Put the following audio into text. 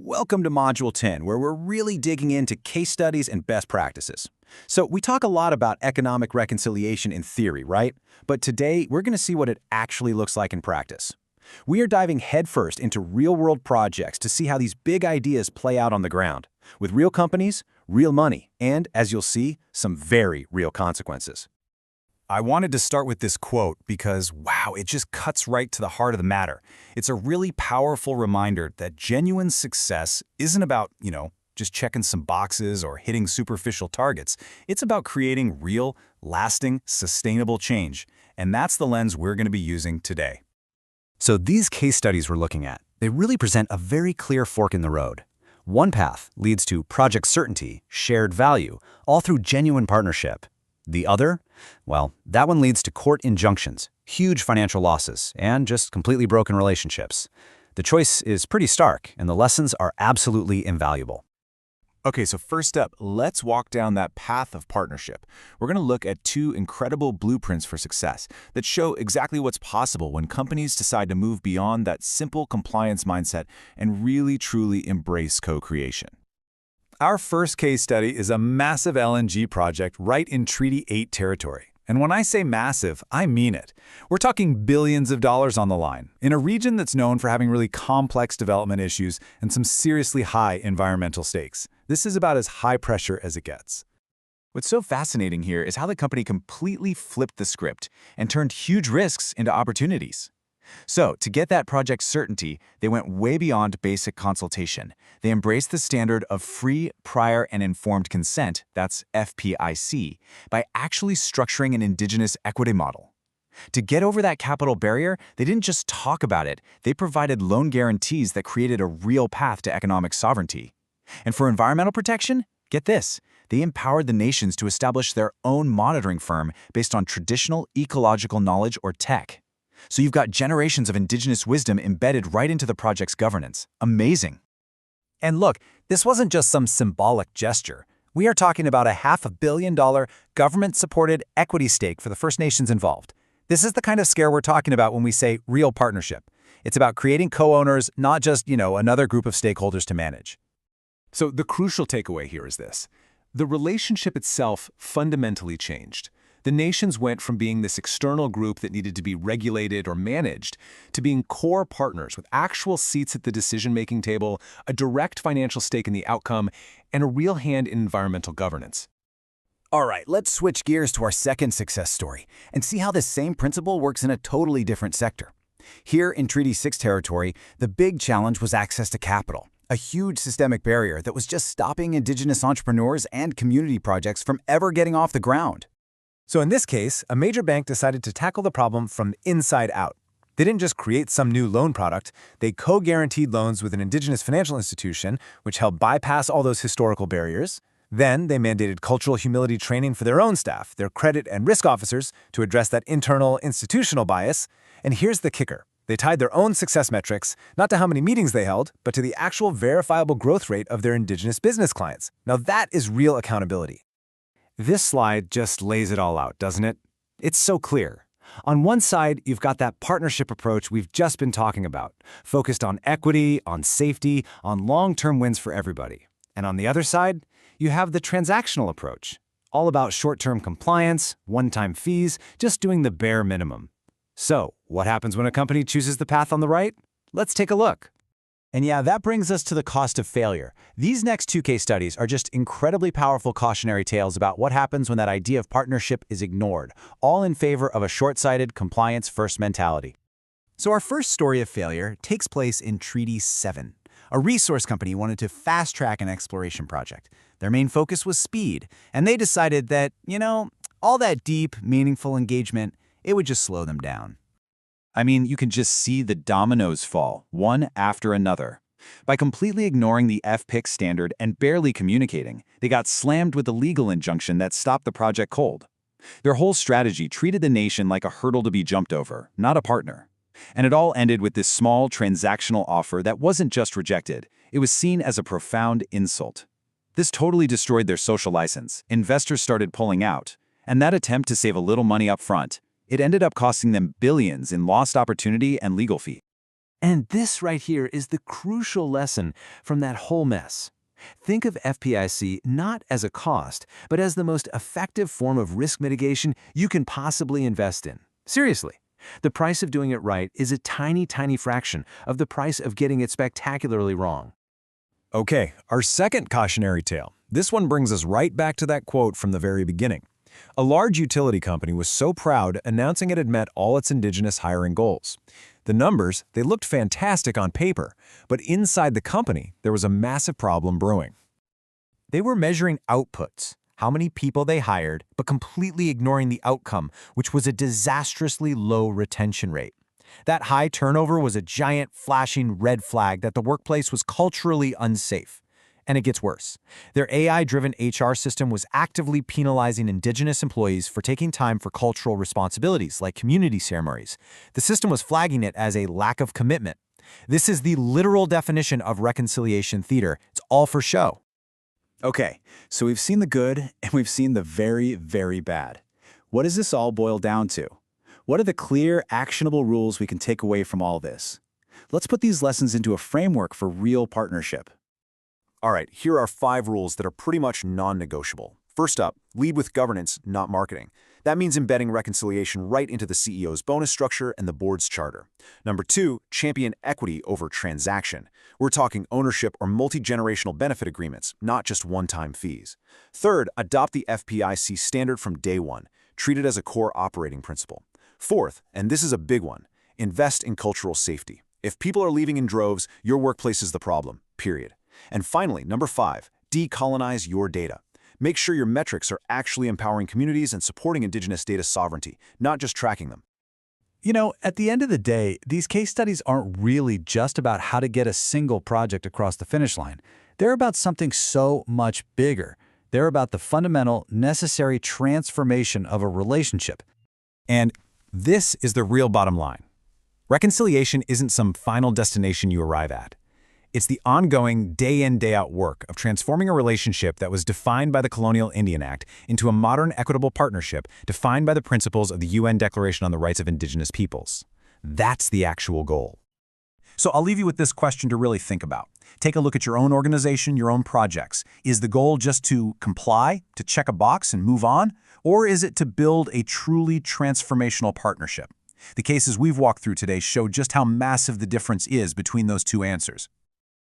Welcome to Module 10, where we're really digging into case studies and best practices. So we talk a lot about economic reconciliation in theory, right? But today, we're going to see what it actually looks like in practice. We are diving headfirst into real-world projects to see how these big ideas play out on the ground, with real companies, real money, and, as you'll see, some very real consequences. I wanted to start with this quote because, wow, it just cuts right to the heart of the matter. It's a really powerful reminder that genuine success isn't about, just checking some boxes or hitting superficial targets. It's about creating real, lasting, sustainable change. And that's the lens we're going to be using today. So these case studies we're looking at, they really present a very clear fork in the road. One path leads to project certainty, shared value, all through genuine partnership. The other? Well, that one leads to court injunctions, huge financial losses, and just completely broken relationships. The choice is pretty stark, and the lessons are absolutely invaluable. Okay, so first up, let's walk down that path of partnership. We're going to look at two incredible blueprints for success that show exactly what's possible when companies decide to move beyond that simple compliance mindset and really truly embrace co-creation. Our first case study is a massive LNG project right in Treaty 8 territory. And when I say massive, I mean it. We're talking billions of dollars on the line, in a region that's known for having really complex development issues and some seriously high environmental stakes. This is about as high pressure as it gets. What's so fascinating here is how the company completely flipped the script and turned huge risks into opportunities. So, to get that project certainty, they went way beyond basic consultation. They embraced the standard of free, prior, and informed consent, that's FPIC, by actually structuring an Indigenous equity model. To get over that capital barrier, they didn't just talk about it, they provided loan guarantees that created a real path to economic sovereignty. And for environmental protection, get this, they empowered the nations to establish their own monitoring firm based on traditional ecological knowledge or tech. So you've got generations of Indigenous wisdom embedded right into the project's governance. Amazing. And look, this wasn't just some symbolic gesture. We are talking about a $500 million government-supported equity stake for the First Nations involved. This is the kind of scale we're talking about when we say real partnership. It's about creating co-owners, not just, another group of stakeholders to manage. So the crucial takeaway here is this. The relationship itself fundamentally changed. The nations went from being this external group that needed to be regulated or managed to being core partners with actual seats at the decision-making table, a direct financial stake in the outcome, and a real hand in environmental governance. All right, let's switch gears to our second success story and see how this same principle works in a totally different sector. Here in Treaty 6 territory, the big challenge was access to capital, a huge systemic barrier that was just stopping Indigenous entrepreneurs and community projects from ever getting off the ground. So in this case, a major bank decided to tackle the problem from inside out. They didn't just create some new loan product, they co-guaranteed loans with an Indigenous financial institution, which helped bypass all those historical barriers. Then they mandated cultural humility training for their own staff, their credit and risk officers, to address that internal institutional bias. And here's the kicker. They tied their own success metrics, not to how many meetings they held, but to the actual verifiable growth rate of their Indigenous business clients. Now that is real accountability. This slide just lays it all out, doesn't it? It's so clear. On one side, you've got that partnership approach we've just been talking about, focused on equity, on safety, on long-term wins for everybody. And on the other side, you have the transactional approach, all about short-term compliance, one-time fees, just doing the bare minimum. So, what happens when a company chooses the path on the right? Let's take a look. And yeah, that brings us to the cost of failure. These next two case studies are just incredibly powerful cautionary tales about what happens when that idea of partnership is ignored, all in favor of a short-sighted, compliance-first mentality. So our first story of failure takes place in Treaty 7. A resource company wanted to fast-track an exploration project. Their main focus was speed, and they decided that, all that deep, meaningful engagement, it would just slow them down. I mean, you can just see the dominoes fall, one after another. By completely ignoring the FPIC standard and barely communicating, they got slammed with a legal injunction that stopped the project cold. Their whole strategy treated the nation like a hurdle to be jumped over, not a partner. And it all ended with this small transactional offer that wasn't just rejected, it was seen as a profound insult. This totally destroyed their social license. Investors started pulling out, and that attempt to save a little money up front, it ended up costing them billions in lost opportunity and legal fees. And this right here is the crucial lesson from that whole mess. Think of FPIC not as a cost, but as the most effective form of risk mitigation you can possibly invest in. Seriously, the price of doing it right is a tiny, tiny fraction of the price of getting it spectacularly wrong. Okay, our second cautionary tale. This one brings us right back to that quote from the very beginning. A large utility company was so proud announcing it had met all its Indigenous hiring goals. The numbers, they looked fantastic on paper, but inside the company, there was a massive problem brewing. They were measuring outputs, how many people they hired, but completely ignoring the outcome, which was a disastrously low retention rate. That high turnover was a giant flashing red flag that the workplace was culturally unsafe. And it gets worse. Their AI-driven HR system was actively penalizing Indigenous employees for taking time for cultural responsibilities like community ceremonies. The system was flagging it as a lack of commitment. This is the literal definition of reconciliation theater. It's all for show. Okay, so we've seen the good and we've seen the very, very bad. What does this all boil down to? What are the clear, actionable rules we can take away from all this? Let's put these lessons into a framework for real partnership. All right, here are 5 rules that are pretty much non-negotiable. First up, lead with governance, not marketing. That means embedding reconciliation right into the CEO's bonus structure and the board's charter. Number 2, champion equity over transaction. We're talking ownership or multi-generational benefit agreements, not just one-time fees. Third, adopt the FPIC standard from day one. Treat it as a core operating principle. Fourth, and this is a big one, invest in cultural safety. If people are leaving in droves, your workplace is the problem, period. And finally, number 5, decolonize your data. Make sure your metrics are actually empowering communities and supporting Indigenous data sovereignty, not just tracking them. You know, at the end of the day, these case studies aren't really just about how to get a single project across the finish line. They're about something so much bigger. They're about the fundamental, necessary transformation of a relationship. And this is the real bottom line. Reconciliation isn't some final destination you arrive at. It's the ongoing, day-in, day-out work of transforming a relationship that was defined by the Colonial Indian Act into a modern, equitable partnership defined by the principles of the UN Declaration on the Rights of Indigenous Peoples. That's the actual goal. So I'll leave you with this question to really think about. Take a look at your own organization, your own projects. Is the goal just to comply, to check a box and move on? Or is it to build a truly transformational partnership? The cases we've walked through today show just how massive the difference is between those two answers.